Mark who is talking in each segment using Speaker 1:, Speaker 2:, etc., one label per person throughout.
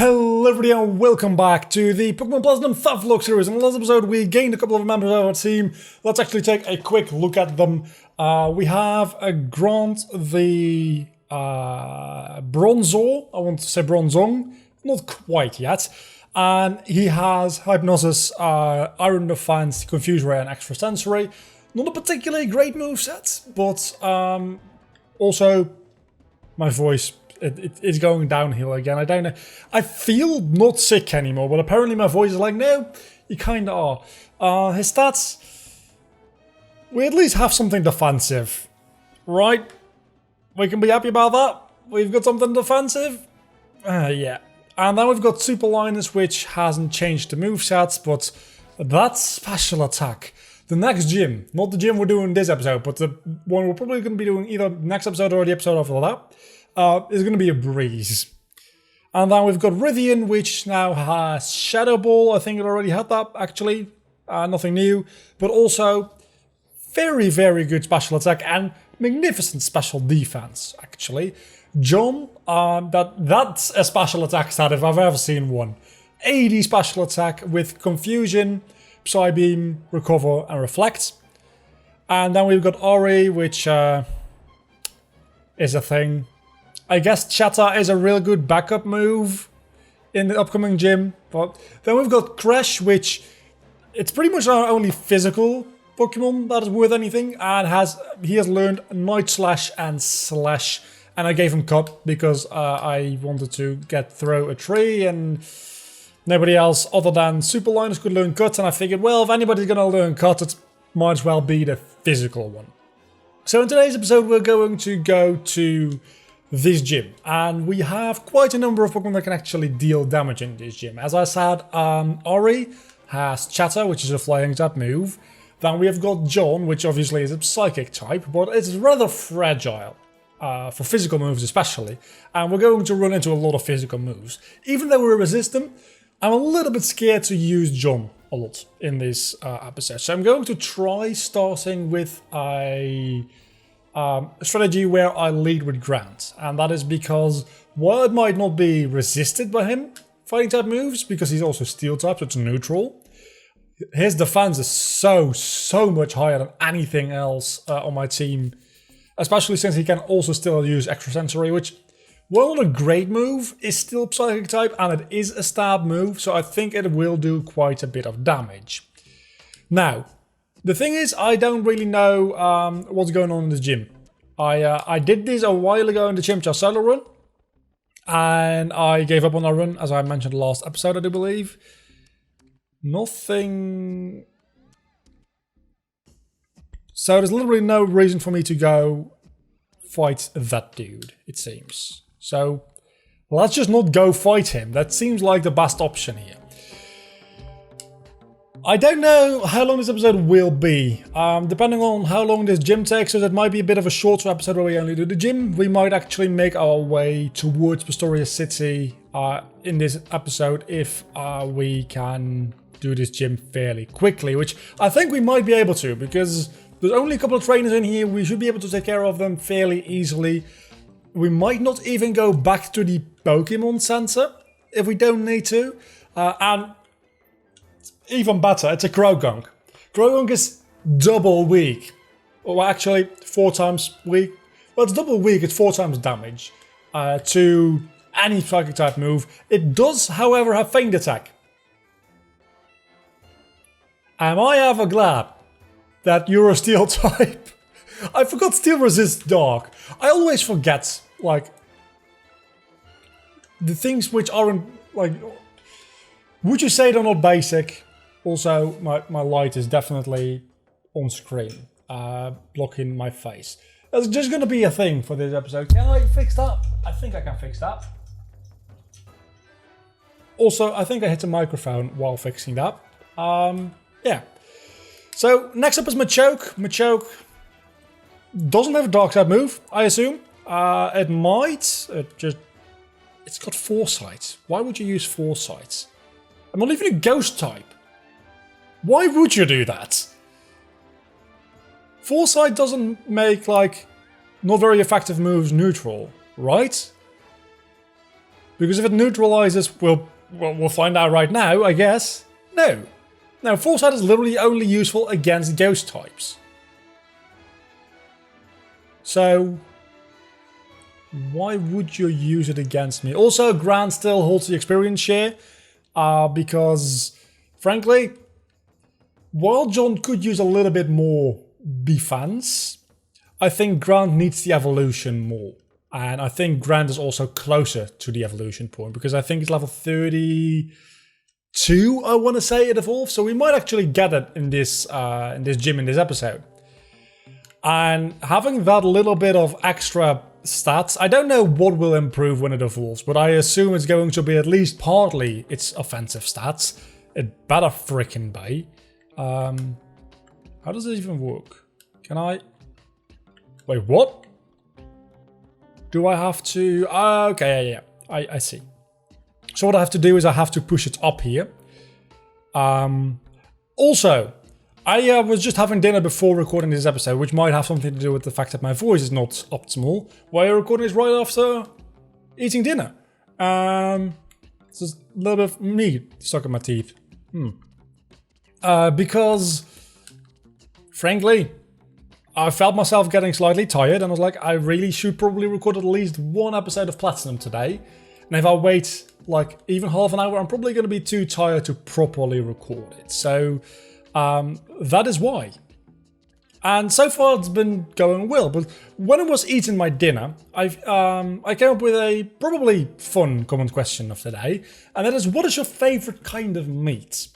Speaker 1: Hello everybody and welcome back to the Pokemon Platinum Theftlocke series. In the last episode we gained a couple of members of our team. Let's actually take a quick look at them. We have Grant the Bronzor, I want to say Bronzong, not quite yet. And he has Hypnosis, Iron Defense, Confuse Ray and Extrasensory. Not a particularly great moveset, but also my voice. It's going downhill again. I don't know. I feel not sick anymore, but apparently my voice is like, no, you kind of are. His stats, we at least have something defensive, right? We can be happy about that. We've got something defensive. Yeah. And then we've got Super Linus, which hasn't changed the movesets, but that's special attack. The next gym, not the gym we're doing this episode, but the one we're probably going to be doing either next episode or the episode after that. Is going to be a breeze. And then we've got Rythian, which now has Shadow Ball. I think it already had that, actually. Nothing new. But also, very, very good special attack and magnificent special defense, actually. John, that's a special attack stat if I've ever seen one. 80 special attack with Confusion, Psybeam, Recover, and Reflect. And then we've got Ori, which is a thing. I guess Chatter is a real good backup move in the upcoming gym. But then we've got Crash, which it's pretty much our only physical Pokemon that is worth anything. And he has learned Night Slash and Slash. And I gave him Cut because I wanted to get throw a tree and nobody else other than Super Linus could learn Cut. And I figured, well, if anybody's going to learn Cut, it might as well be the physical one. So in today's episode, we're going to go to this gym, and we have quite a number of Pokemon that can actually deal damage in this gym. As I said, Ori has Chatter, which is a flying type move. Then we have got John, which obviously is a psychic type, but it's rather fragile, for physical moves especially. And we're going to run into a lot of physical moves. Even though we're resistant, I'm a little bit scared to use John a lot in this episode. So I'm going to try starting with a strategy where I lead with Grant, and that is because while it might not be resisted by him fighting type moves, because he's also steel type, so it's neutral, his defense is so much higher than anything else on my team, especially since he can also still use Extrasensory, which, while not a great move, is still psychic type, and it is a stab move, so I think it will do quite a bit of damage. Now, the thing is, I don't really know what's going on in this gym. I did this a while ago in the Chimchar solo run, and I gave up on that run, as I mentioned last episode, I do believe. Nothing. So there's literally no reason for me to go fight that dude, it seems. So let's just not go fight him. That seems like the best option here. I don't know how long this episode will be. Depending on how long this gym takes us, it might be a bit of a shorter episode where we only do the gym. We might actually make our way towards Pastoria City in this episode if we can do this gym fairly quickly, which I think we might be able to, because there's only a couple of trainers in here. We should be able to take care of them fairly easily. We might not even go back to the Pokemon Center if we don't need to. And even better, it's a Croagunk. Croagunk is double weak. Well, actually, 4 times weak. Well, it's double weak, it's 4 times damage to any psychic type move. It does, however, have Feint Attack. Am I ever glad that you're a Steel type? I forgot Steel resists Dark. I always forget, like, the things which aren't, like, would you say they're not basic? Also, my light is definitely on screen, blocking my face. That's just going to be a thing for this episode. Can I fix that? I think I can fix that. Also, I think I hit the microphone while fixing that. Yeah. So, next up is Machoke. Machoke doesn't have a dark type move, I assume. It might. It's got Foresight. Why would you use Foresight? I'm not even a ghost type. Why would you do that? Foresight doesn't make, like, not very effective moves neutral, right? Because if it neutralizes, we'll find out right now, I guess. No. Now, foresight is literally only useful against ghost types. So, why would you use it against me? Also, Grant still holds the experience share, because, frankly, while John could use a little bit more defense, I think Grant needs the evolution more. And I think Grant is also closer to the evolution point, because I think it's level 32, I want to say, it evolves. So we might actually get it in this gym in this episode. And having that little bit of extra stats, I don't know what will improve when it evolves, but I assume it's going to be at least partly its offensive stats. It better frickin' be. How does it even work? Can I... Wait, what? Do I have to... okay, yeah. I see. So what I have to do is I have to push it up here. Also, I was just having dinner before recording this episode, which might have something to do with the fact that my voice is not optimal. Why I'm recording this right after eating dinner. It's just a little bit of meat stuck in my teeth. Because, frankly, I felt myself getting slightly tired, and I was like, I really should probably record at least one episode of Platinum today. And if I wait like even half an hour, I'm probably going to be too tired to properly record it. So that is why. And so far it's been going well. But when I was eating my dinner, I came up with a probably fun common question of the day, and that is, what is your favorite kind of meat?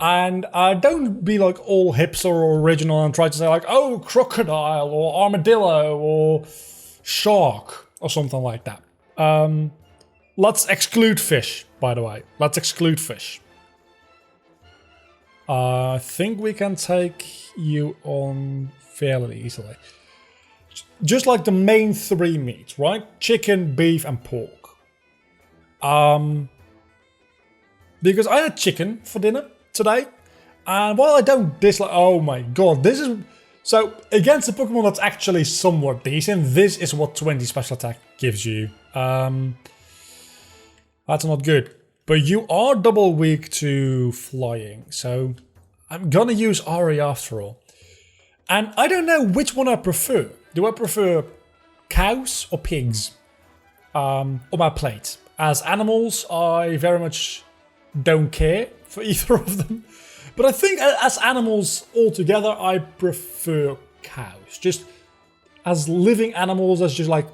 Speaker 1: And don't be like all hipster or original and try to say like, oh, crocodile or armadillo or shark or something like that. Let's exclude fish, by the way. Let's exclude fish. I think we can take you on fairly easily. Just like the main three meats, right? Chicken, beef, and pork. Because I had chicken for dinner today, and while I don't dislike... Oh my god, this is... So, against a Pokemon that's actually somewhat decent, this is what 20 special attack gives you. That's not good. But you are double weak to flying, so I'm gonna use Ari after all. And I don't know which one I prefer. Do I prefer cows or pigs on my plate? As animals, I very much don't care for either of them. But I think as animals altogether, I prefer cows. Just as living animals, as just like...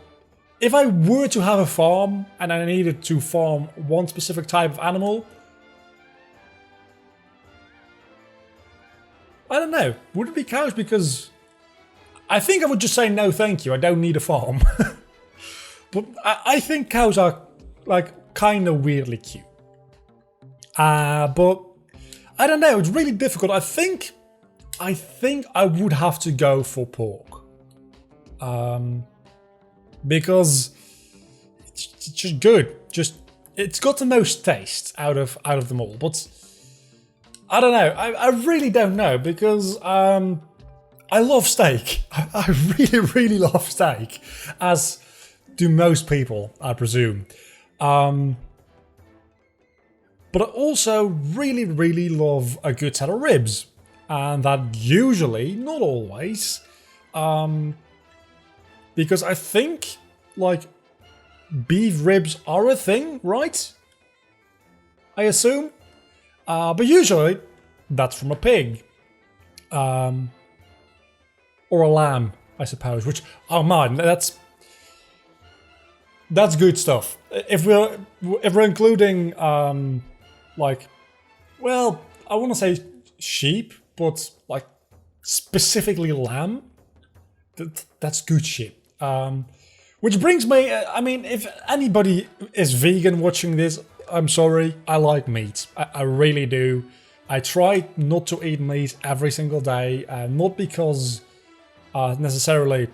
Speaker 1: If I were to have a farm and I needed to farm one specific type of animal, I don't know. Would it be cows? Because I think I would just say no thank you. I don't need a farm. But I think cows are like kind of weirdly cute. But I don't know. It's really difficult. I think I would have to go for pork. Because it's just good. It's got the most taste out of them all. But I don't know. I really don't know, because I love steak. I really, really love steak, as do most people, I presume. But I also really, really love a good set of ribs, and that usually, not always, because I think, like, beef ribs are a thing, right? I assume. But usually, that's from a pig. Or a lamb, I suppose. Which, oh man, that's good stuff. If we're including, like, well, I want to say sheep, but like specifically lamb, that's good shit. Which brings me, I mean, if anybody is vegan watching this, I'm sorry, I like meat. I really do. I try not to eat meat every single day, not because necessarily...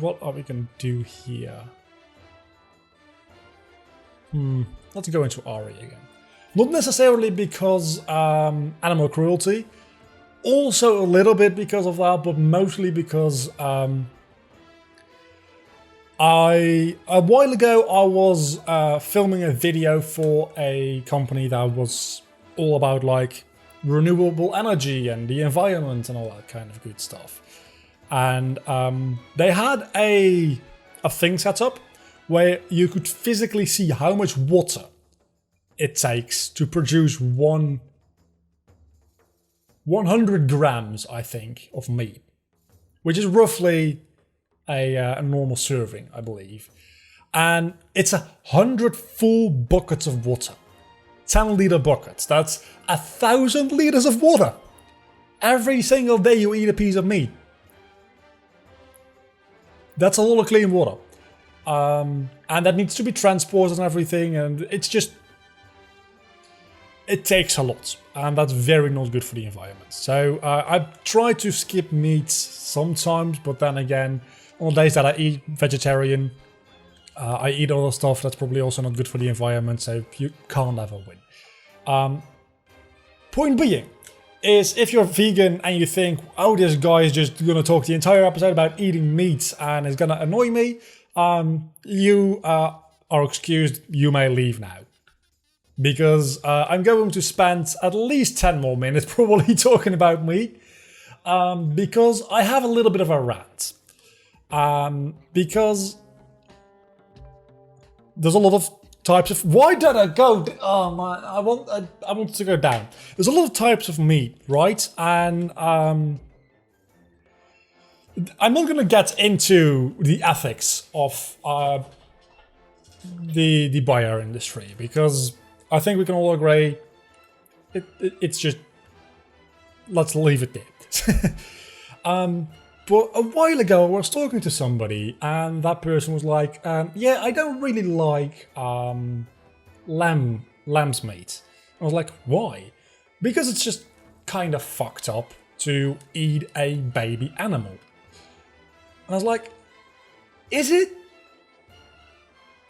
Speaker 1: What are we going to do here? Let's go into Ari again. Not necessarily because animal cruelty, also a little bit because of that, but mostly because A while ago, I was filming a video for a company that was all about like renewable energy and the environment and all that kind of good stuff. And they had a thing set up where you could physically see how much water it takes to produce 100 grams, I think, of meat, which is roughly a normal serving, I believe. And it's 100 full buckets of water. 10-liter buckets. That's 1,000 liters of water. Every single day you eat a piece of meat. That's a lot of clean water. And that needs to be transported and everything, and it's just... it takes a lot, and that's very not good for the environment. So I try to skip meat sometimes, but then again, on the days that I eat vegetarian, I eat other stuff that's probably also not good for the environment, so you can't ever win. Point being, is if you're vegan and you think, oh, this guy is just going to talk the entire episode about eating meat and it's going to annoy me, you are excused, you may leave now. Because I'm going to spend at least 10 more minutes probably talking about meat, because I have a little bit of a rant. Because there's a lot of types of... why did I go... oh man, I want to go down. There's a lot of types of meat, right? And I'm not going to get into the ethics of the bio industry, because I think we can all agree it's just... let's leave it there. But a while ago I was talking to somebody and that person was like, yeah, I don't really like lamb's meat. I was like, why? Because it's just kind of fucked up to eat a baby animal. And I was like, is it?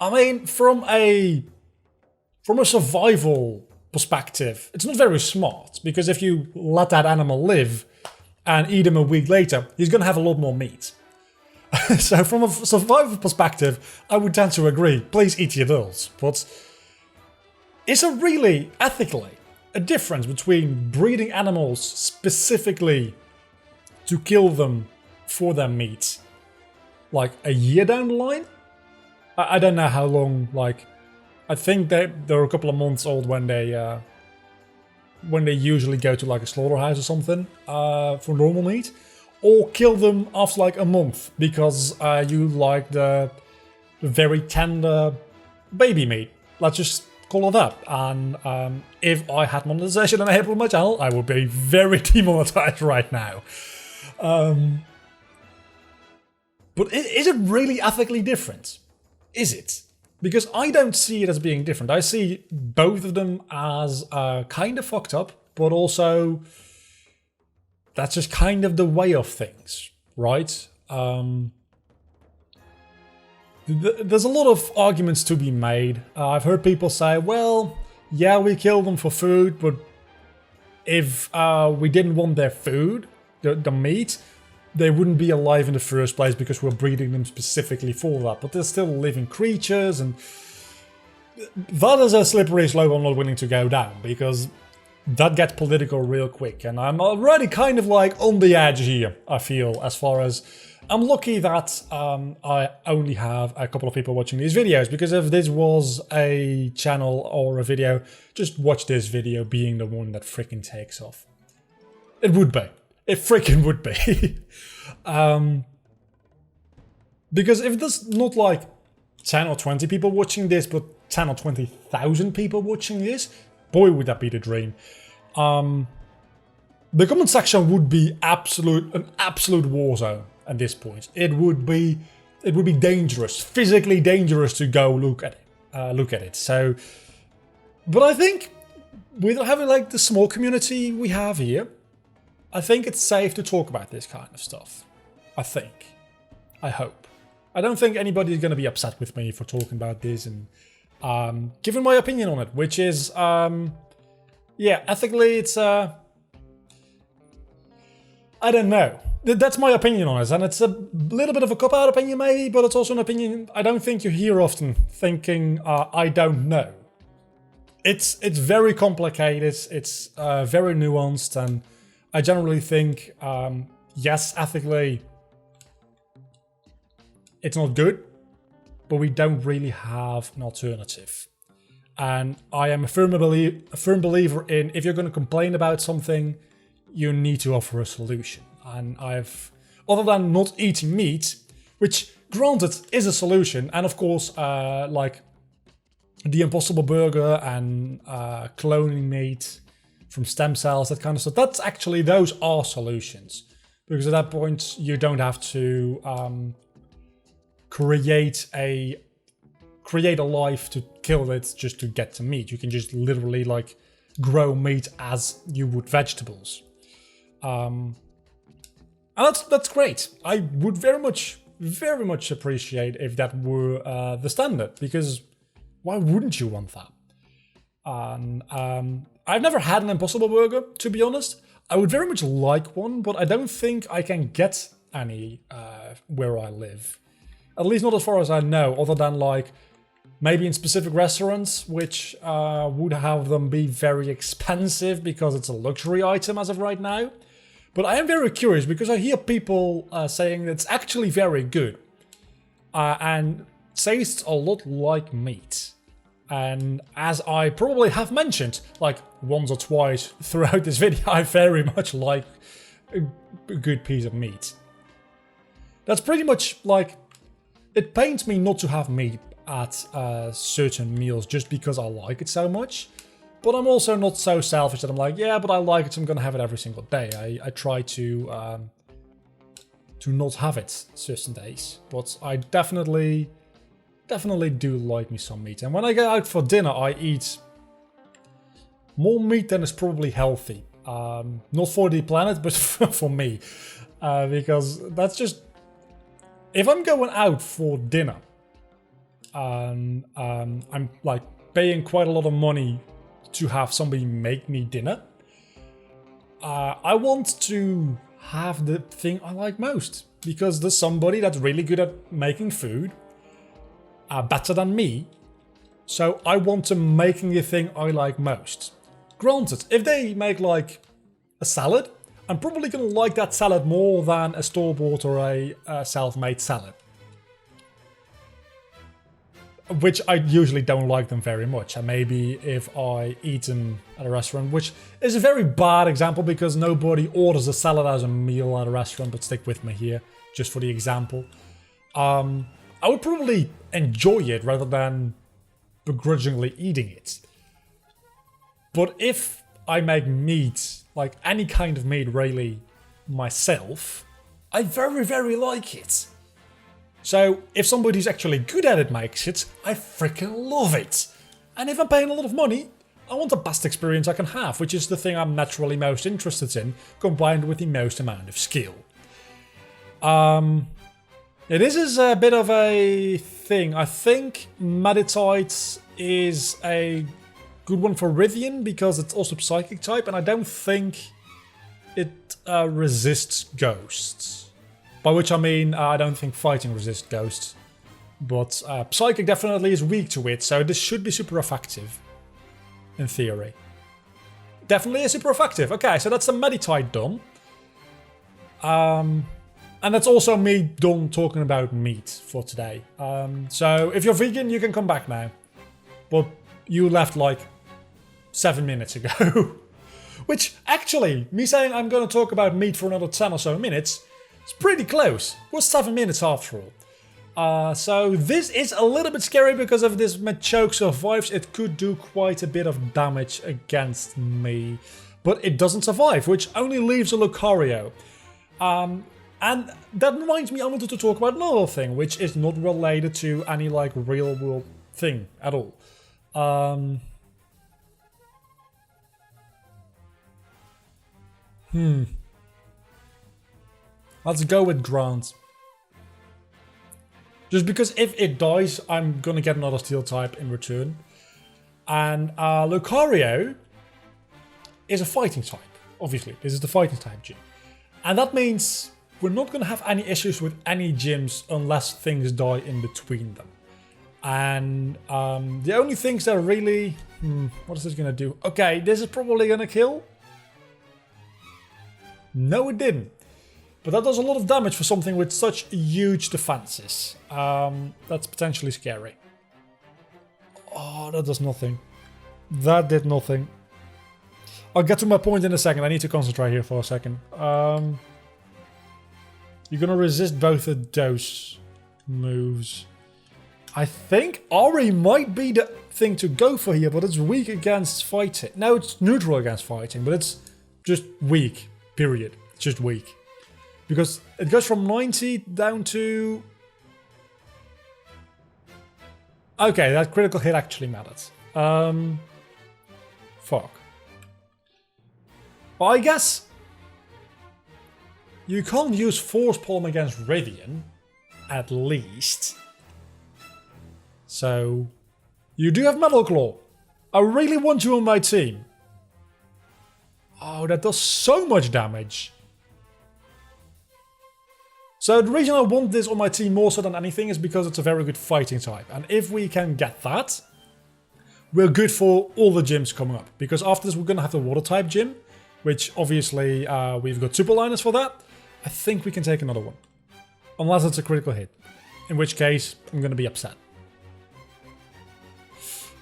Speaker 1: I mean, from a survival perspective, it's not very smart, because if you let that animal live and eat him a week later, he's going to have a lot more meat. So from a survival perspective, I would tend to agree, please eat your adults. But is there really, ethically, a difference between breeding animals specifically to kill them for their meat, like a year down the line? I don't know how long, like... I think they're a couple of months old when they usually go to like a slaughterhouse or something for normal meat, or kill them after like a month because you like the very tender baby meat. Let's just call it that. And if I had monetization enabled on my channel, I would be very demonetized right now. But is it really ethically different? Is it? Because I don't see it as being different. I see both of them as kind of fucked up, but also that's just kind of the way of things, right? There's a lot of arguments to be made. I've heard people say, well, yeah, we kill them for food, but if we didn't want their food, the meat, they wouldn't be alive in the first place because we're breeding them specifically for that. But they're still living creatures, and that is a slippery slope I'm not willing to go down, because that gets political real quick. And I'm already kind of like on the edge here, I feel, as far as... I'm lucky that I only have a couple of people watching these videos, because if this was a channel or a video, just watch this video being the one that freaking takes off. It would be. It freaking would be. Because if there's not like 10 or 20 people watching this, but 10 or 20,000 people watching this, boy, would that be the dream. The comment section would be an absolute war zone at this point. It would be dangerous, physically dangerous to go look at it. So, but I think with having like the small community we have here, I think it's safe to talk about this kind of stuff. I think. I hope. I don't think anybody's going to be upset with me for talking about this and giving my opinion on it, which is, yeah, ethically it's, I don't know. That's my opinion on it, and it's a little bit of a cop-out opinion maybe, but it's also an opinion I don't think you hear often, thinking, I don't know. It's very complicated, it's very nuanced, and I generally think, yes, ethically, it's not good, but we don't really have an alternative. And I am a firm believer in, if you're going to complain about something, you need to offer a solution. And other than not eating meat, which granted is a solution, and of course, like the Impossible Burger and cloning meat from stem cells, that kind of stuff, those are solutions. Because at that point, you don't have to create a life to kill it just to get to meat. You can just literally like grow meat as you would vegetables. And that's great. I would very much appreciate if that were the standard, because why wouldn't you want that? And I've never had an Impossible Burger, to be honest. I would very much like one, but I don't think I can get any where I live. At least not as far as I know, other than like maybe in specific restaurants, which would have them be very expensive because it's a luxury item as of right now. But I am very curious because I hear people saying that it's actually very good and tastes a lot like meat. And as I probably have mentioned like once or twice throughout this video, I very much like a good piece of meat. That's pretty much like, it pains me not to have meat at certain meals just because I like it so much. But I'm also not so selfish that I'm like, yeah, but I like it, so I'm gonna have it every single day. I try to not have it certain days. But I definitely do like me some meat. And when I go out for dinner, I eat more meat than is probably healthy. Not for the planet, but for me. Because that's just... If I'm going out for dinner, and I'm like paying quite a lot of money to have somebody make me dinner, I want to have the thing I like most, because there's somebody that's really good at making food, better than me, so I want to making the thing I like most. Granted, if they make like a salad, I'm probably gonna like that salad more than a store-bought or a self-made salad. Which I usually don't like them very much. And maybe if I eat them at a restaurant, which is a very bad example because nobody orders a salad as a meal at a restaurant, but stick with me here, just for the example. I would probably enjoy it rather than begrudgingly eating it. But if I make meat, like any kind of meat really, myself, I very like it. So if somebody who's actually good at it makes it, I freaking love it. And if I'm paying a lot of money, I want the best experience I can have, which is the thing I'm naturally most interested in, combined with the most amount of skill. It is a bit of a thing. I think Meditite is a good one for Rythian because it's also psychic type, and I don't think it resists ghosts. By which I mean, I don't think fighting resists ghosts, but psychic definitely is weak to it, so this should be super effective, in theory. Definitely is super effective. Okay, so that's the Meditite done. And that's also me done talking about meat for today. So if you're vegan, you can come back now. But you left like 7 minutes ago. Which, actually, me saying I'm going to talk about meat for another 10 or so minutes, it's pretty close. It was 7 minutes after all. So this is a little bit scary because if this Machoke survives, it could do quite a bit of damage against me. But it doesn't survive, which only leaves a Lucario. And that reminds me, I wanted to talk about another thing, which is not related to any like real world thing at all. Let's go with Grant. Just because if it dies, I'm gonna get another steel type in return. And Lucario is a fighting type, obviously. This is the fighting type gym. And that means we're not going to have any issues with any gyms unless things die in between them. And the only things that are really... what is this going to do? Okay, this is probably going to kill. No, it didn't. But that does a lot of damage for something with such huge defenses. That's potentially scary. Oh, that does nothing. That did nothing. I'll get to my point in a second. I need to concentrate here for a second. You're going to resist both of those moves. I think Ori might be the thing to go for here, but it's weak against fighting. No, it's neutral against fighting, but it's just weak. Period. It's just weak. Because it goes from 90 down to... Okay, that critical hit actually matters. Fuck. Well, I guess... You can't use Force Palm against Rivian. At least. So... You do have Metal Claw. I really want you on my team. Oh, that does so much damage. So the reason I want this on my team more so than anything is because it's a very good fighting type. And if we can get that, we're good for all the gyms coming up. Because after this we're going to have the water type gym, which obviously we've got super liners for that. I think we can take another one. Unless it's a critical hit. In which case, I'm going to be upset.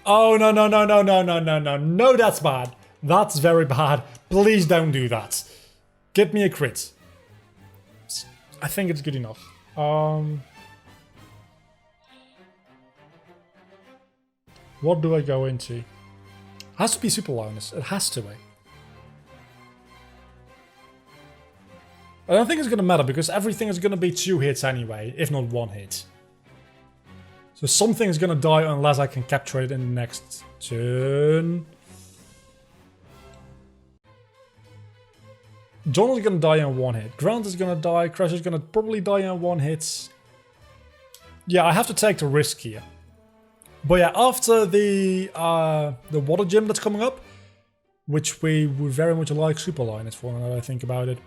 Speaker 1: Oh, no, no, no, no, no, no, no, no. No, that's bad. That's very bad. Please don't do that. Get me a crit. I think it's good enough. What do I go into? It has to be super liners. It has to be. I don't think it's going to matter because everything is going to be 2 hits anyway, if not 1 hit. So something is going to die unless I can capture it in the next turn. John is going to die in 1 hit. Grant is going to die. Crash is going to probably die in 1 hit. Yeah, I have to take the risk here. But yeah, after the water gym that's coming up, which we would very much like super liners for now that I think about it.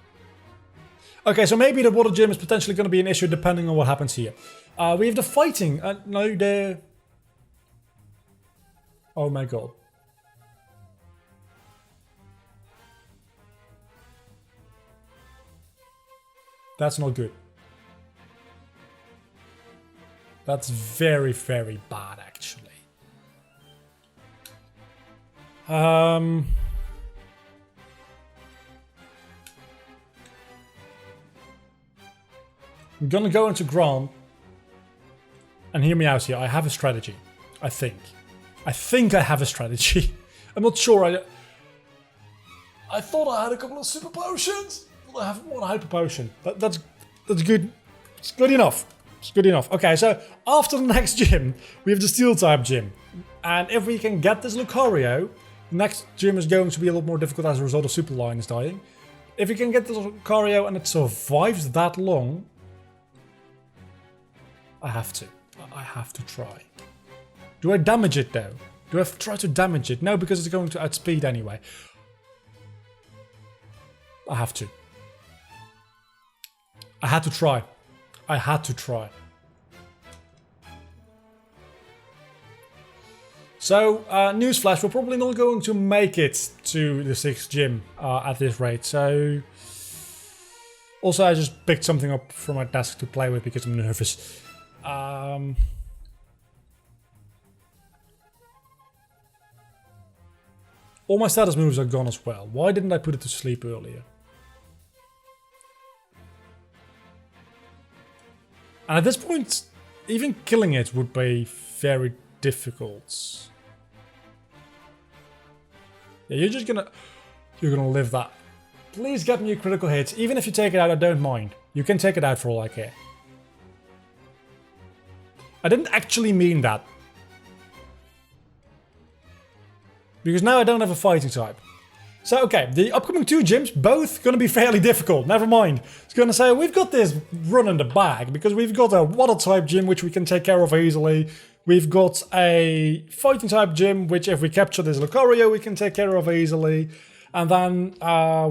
Speaker 1: Okay, so maybe the water gym is potentially going to be an issue depending on what happens here. We have the fighting. No, the... Oh my god. That's not good. That's very, very bad, actually. I'm gonna go into Grant. And hear me out here. I have a strategy. I think. I have a strategy. I'm not sure. I thought I had a couple of super potions. I have 1 hyper potion. That's good. It's good enough. It's good enough. Okay, so after the next gym, we have the steel type gym. And if we can get this Lucario, the next gym is going to be a lot more difficult as a result of super liners dying. If we can get this Lucario and it survives that long, I have to. I have to try. Do I damage it though? Do I try to damage it? No, because it's going to outspeed anyway. I have to. I had to try. I had to try. So, newsflash, we're probably not going to make it to the 6th gym at this rate. So, also I just picked something up from my desk to play with because I'm nervous. All my status moves are gone as well. Why didn't I put it to sleep earlier? And at this point, even killing it would be very difficult. Yeah, you're gonna live that. Please get me a critical hit. Even if you take it out, I don't mind. You can take it out for all I care. I didn't actually mean that. Because now I don't have a fighting type. So, okay, the upcoming 2 gyms, both going to be fairly difficult. Never mind. It's going to say, we've got this run in the bag, because we've got a water type gym, which we can take care of easily. We've got a fighting type gym, which if we capture this Lucario, we can take care of easily. And then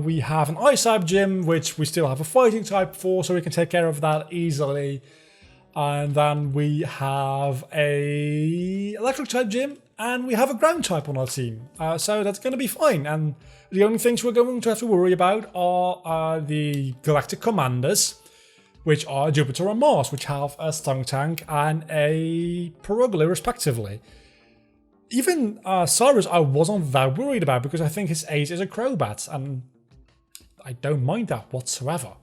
Speaker 1: we have an ice type gym, which we still have a fighting type for, so we can take care of that easily. And then we have a electric type gym, and we have a ground type on our team. So that's going to be fine. And the only things we're going to have to worry about are the galactic commanders, which are Jupiter and Mars, which have a Stung Tank and a Perugly respectively. Even Cyrus I wasn't that worried about because I think his ace is a Crobat, and I don't mind that whatsoever.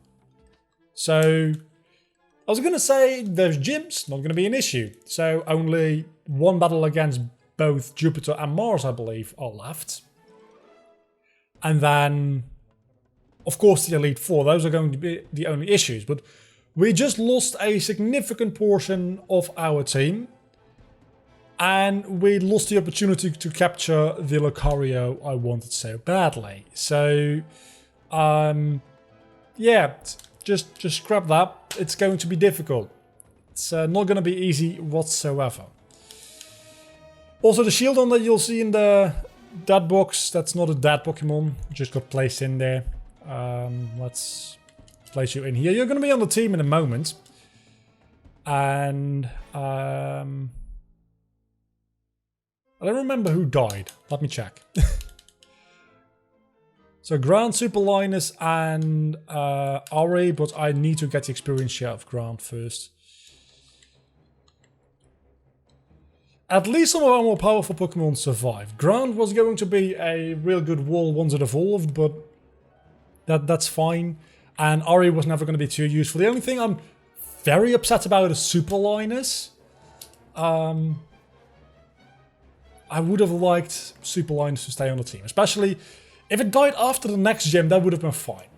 Speaker 1: So I was going to say those gyms, not going to be an issue. So only one battle against both Jupiter and Mars, I believe, are left. And then, of course, the Elite Four, those are going to be the only issues. But we just lost a significant portion of our team. And we lost the opportunity to capture the Lucario I wanted so badly. So, yeah, just scrap that. It's going to be difficult. It's not going to be easy whatsoever. Also, the Shieldon that you'll see in the dead box, that's not a dead Pokemon. It just got placed in there. Let's place you in here. You're going to be on the team in a moment. And I don't remember who died. Let me check. So Grant, Super Linus, and Ari, but I need to get the experience share of Grant first. At least some of our more powerful Pokemon survived. Grant was going to be a real good wall once it evolved, but that's fine. And Ari was never going to be too useful. The only thing I'm very upset about is Super Linus. I would have liked Super Linus to stay on the team. Especially if it died after the next gym, that would have been fine.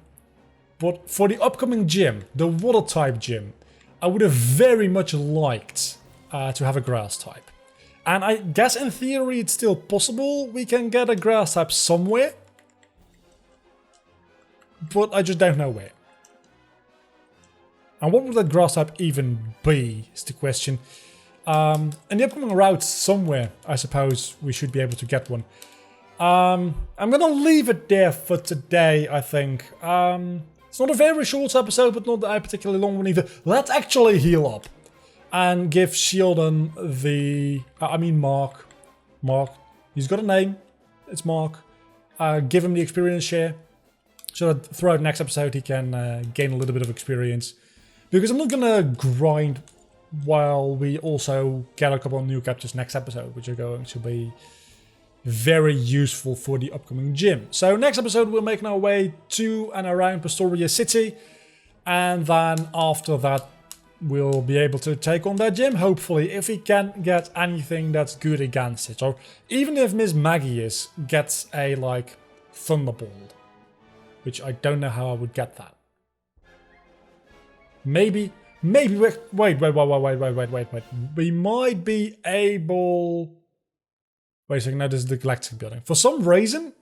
Speaker 1: But for the upcoming gym, the water type gym, I would have very much liked to have a grass type. And I guess in theory it's still possible we can get a grass type somewhere. But I just don't know where. And what would that grass type even be is the question. In the upcoming routes somewhere, I suppose we should be able to get one. I'm gonna leave it there for today, I think. It's not a very short episode, but not a particularly long one either. Let's actually heal up. And give Shieldon the... Mark. Mark. He's got a name. It's Mark. Give him the experience share. So that throughout next episode he can gain a little bit of experience. Because I'm not gonna grind while we also get a couple of new captures next episode, which are going to be very useful for the upcoming gym. So next episode we're making our way to and around Pastoria City, and then after that we'll be able to take on that gym, hopefully, if we can get anything that's good against it. Or even if Miss Magius gets a, like, Thunderbolt, which I don't know how I would get that. Maybe, wait. We might be able... Wait a second, no, this is the Galactic Building. For some reason,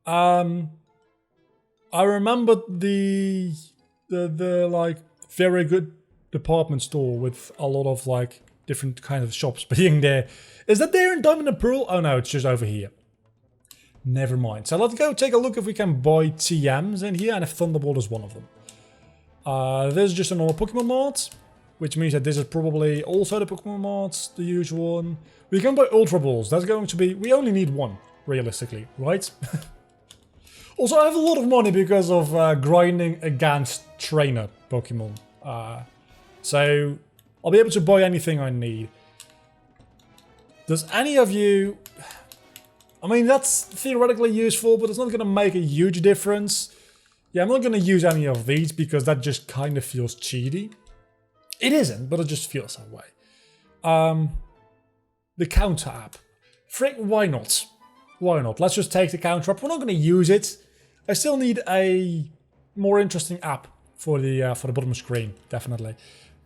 Speaker 1: I remembered the like, very good department store with a lot of, like, different kinds of shops being there. Is that there in Diamond and Pearl? Oh no, it's just over here. Never mind. So let's go take a look if we can buy TMs in here, and if Thunderbolt is one of them. This is just a normal Pokemon Mart, which means that this is probably also the Pokemon Mart, the usual one. We can buy Ultra Balls. That's going to be... We only need one, realistically, right? Also, I have a lot of money because of grinding against trainer Pokemon. So I'll be able to buy anything I need. Does any of you... I mean, that's theoretically useful, but it's not going to make a huge difference. Yeah, I'm not going to use any of these because that just kind of feels cheaty. It isn't, but it just feels that way. The counter app. Frick, why not? Why not? Let's just take the counter app. We're not going to use it. I still need a more interesting app for the bottom screen, definitely.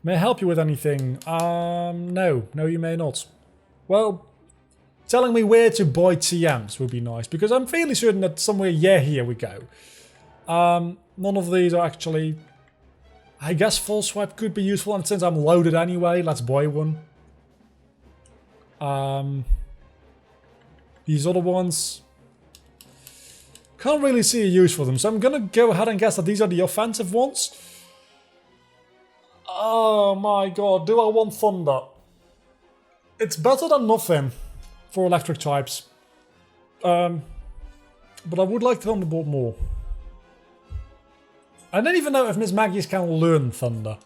Speaker 1: May I help you with anything? No, you may not. Well, telling me where to buy TMs would be nice, because I'm fairly certain that somewhere, yeah, here we go. None of these are actually... I guess Full Swipe could be useful, and since I'm loaded anyway, let's buy one. These other ones... Can't really see a use for them, so I'm gonna go ahead and guess that these are the offensive ones. Oh my god, do I want Thunder? It's better than nothing for electric types. But I would like Thunderbolt more. I don't even know if Miss Maggie's can learn Thunder.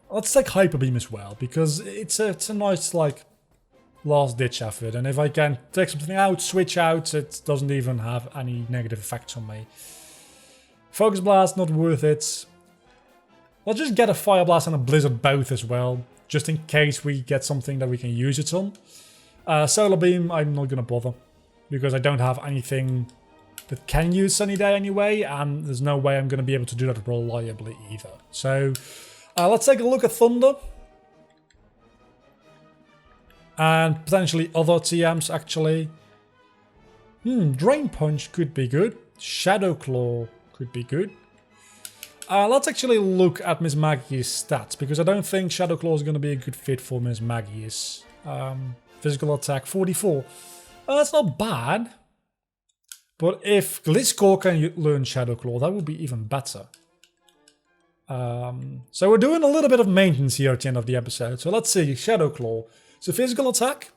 Speaker 1: Let's take Hyper Beam as well, because it's a nice, like, last ditch effort, and if I can take something out, switch out, it doesn't even have any negative effects on me. Focus Blast, not worth it. Let's just get a Fire Blast and a Blizzard both as well, just in case we get something that we can use it on. Solar Beam, I'm not gonna bother, because I don't have anything that can use Sunny Day anyway, and there's no way I'm gonna be able to do that reliably either. So, let's take a look at Thunder. And potentially other TMs, actually. Drain Punch could be good. Shadow Claw could be good. Let's actually look at Miss Maggie's stats, because I don't think Shadow Claw is going to be a good fit for Miss Maggie's. Physical attack, 44. That's not bad. But if Gliscor can learn Shadow Claw, that would be even better. So we're doing a little bit of maintenance here at the end of the episode. So let's see, Shadow Claw. So physical attack,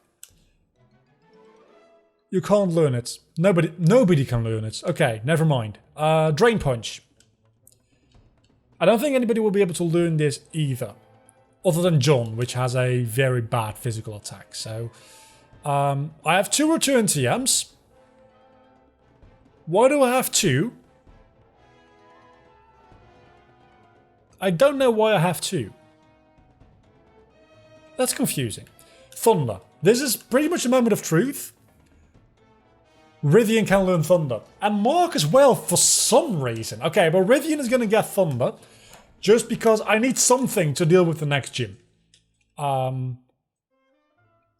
Speaker 1: you can't learn it. Nobody can learn it. Okay, never mind. Drain Punch. I don't think anybody will be able to learn this either, other than John, which has a very bad physical attack. So I have 2 return TMs. Why do I have 2? I don't know why I have 2. That's confusing. Thunder. This is pretty much a moment of truth. Rythian can learn Thunder. And Mark as well, for some reason. Okay, but Rythian is going to get Thunder. Just because I need something to deal with the next gym. And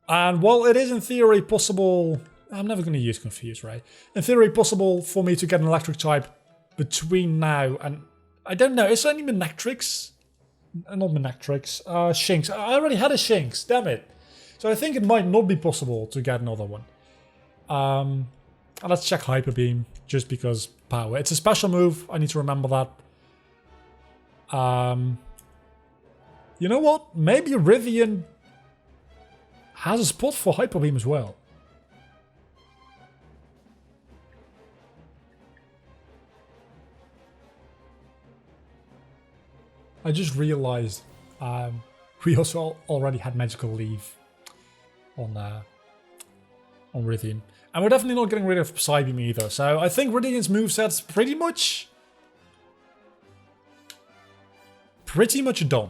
Speaker 1: while it is in theory possible... I'm never going to use Confuse, right? In theory possible for me to get an electric type between now and... I don't know, is there any Manectrics? Not Manectrics. Shinx. I already had a Shinx, damn it. So I think it might not be possible to get another one. And let's check Hyper Beam, just because power. It's a special move, I need to remember that. You know what? Maybe Rythian has a spot for Hyper Beam as well. I just realized we also already had Magical Leaf on Rythian. And we're definitely not getting rid of Psybeam either. So I think Rythian's moveset's pretty much done.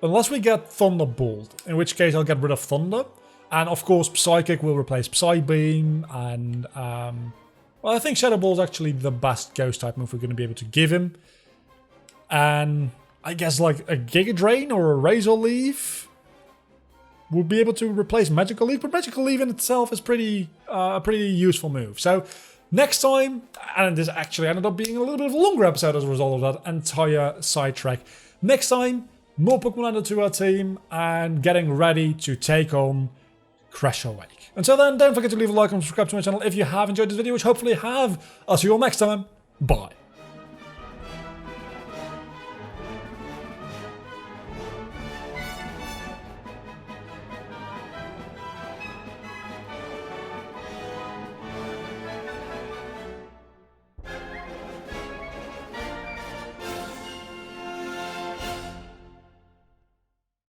Speaker 1: Unless we get Thunderbolt, in which case I'll get rid of Thunder. And of course Psychic will replace Psybeam, and well, I think Shadow Ball is actually the best Ghost type move we're going to be able to give him. And I guess like a Giga Drain or a Razor Leaf would be able to replace Magical Leaf, but Magical Leaf in itself is a pretty useful move. So next time, and this actually ended up being a little bit of a longer episode as a result of that entire sidetrack. Next time, more Pokemon added to our team and getting ready to take on Crash Awake. Until then, don't forget to leave a like and subscribe to my channel if you have enjoyed this video, which hopefully you have. I'll see you all next time. Bye.